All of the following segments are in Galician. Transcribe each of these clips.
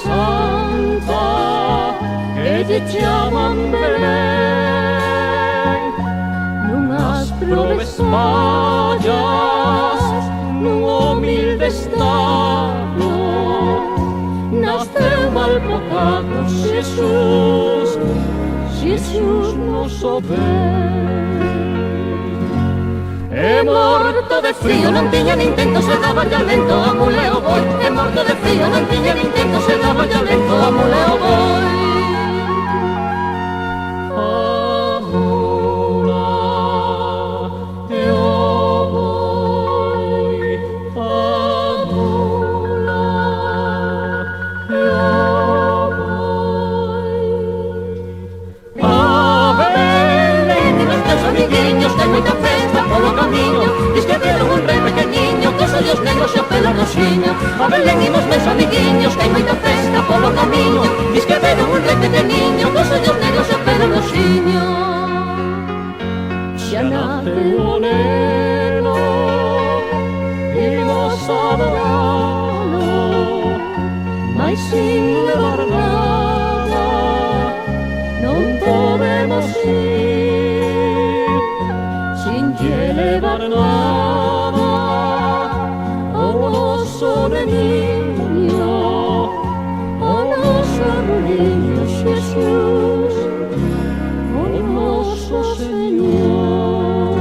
santa que lle chaman Belén. Nunhas probes pallas, nun humilde estado, naceu malpocado Xesús, Xesús noso ben. E morto de frío, non tiña nin tento, se daba ya lento a mule o boi. E morto de frío, non tiña nin tento, se daba ya lento a mule o boi. Os negros xa pelo rosiño, a Belén imos meus amiguiños, que hai moita festa polo camiño. Diz que veron un rei pequeniño, cos ollos negros xa pelo rosiño. Xa naceu o neno, imos adoralo, mais sin levar nada non podemos ir, sin lle levar nada. O niño, o noso niño Xesús, o noso Señor.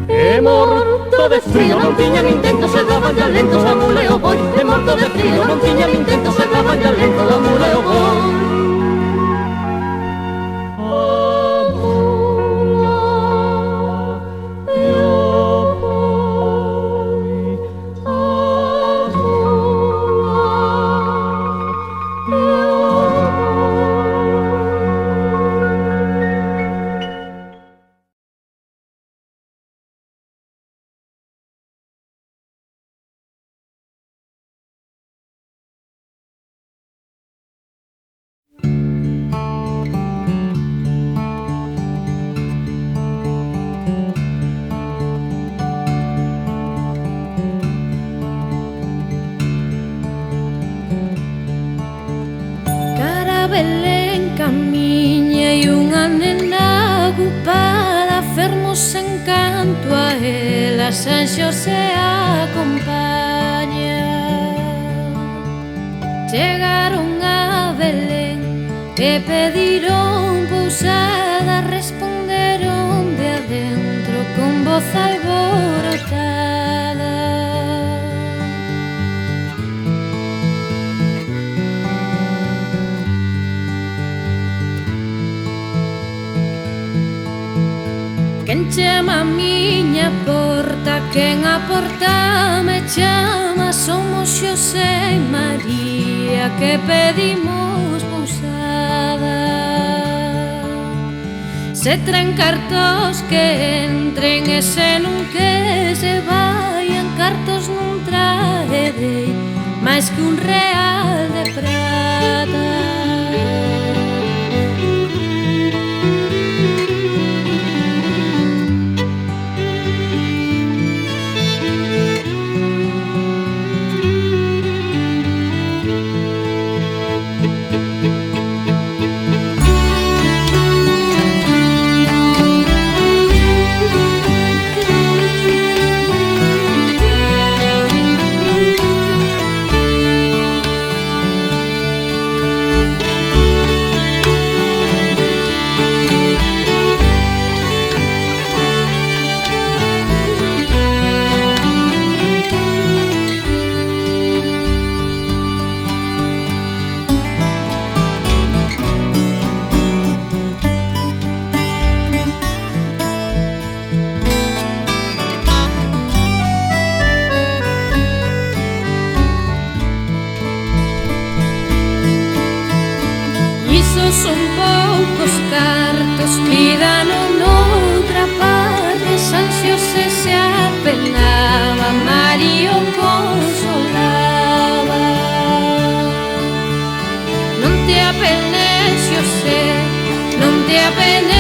E morto de frío, non tiña nin tento, se daba ya lento a mule o boi. E morto de frío, non tiña nin tento, se daba ya lento a mule o boi. Belén camiña e unha nena agupada, fermos en canto a ela, San Xosé acompaña. Chegaron a Belén e pediron pousada, responderon de adentro con voz alborotada. Quen chama a miña porta, quen a porta me chama, somos Xosé e María que pedimos pousada. Se traen cartos que entren e se non que se vayan, cartos non traerei máis que un real de prata. Son poucos cartos, pídano noutra parte. San Xosé se apenaba, María o consolaba. Non te apenes, Xosé, non te apenes.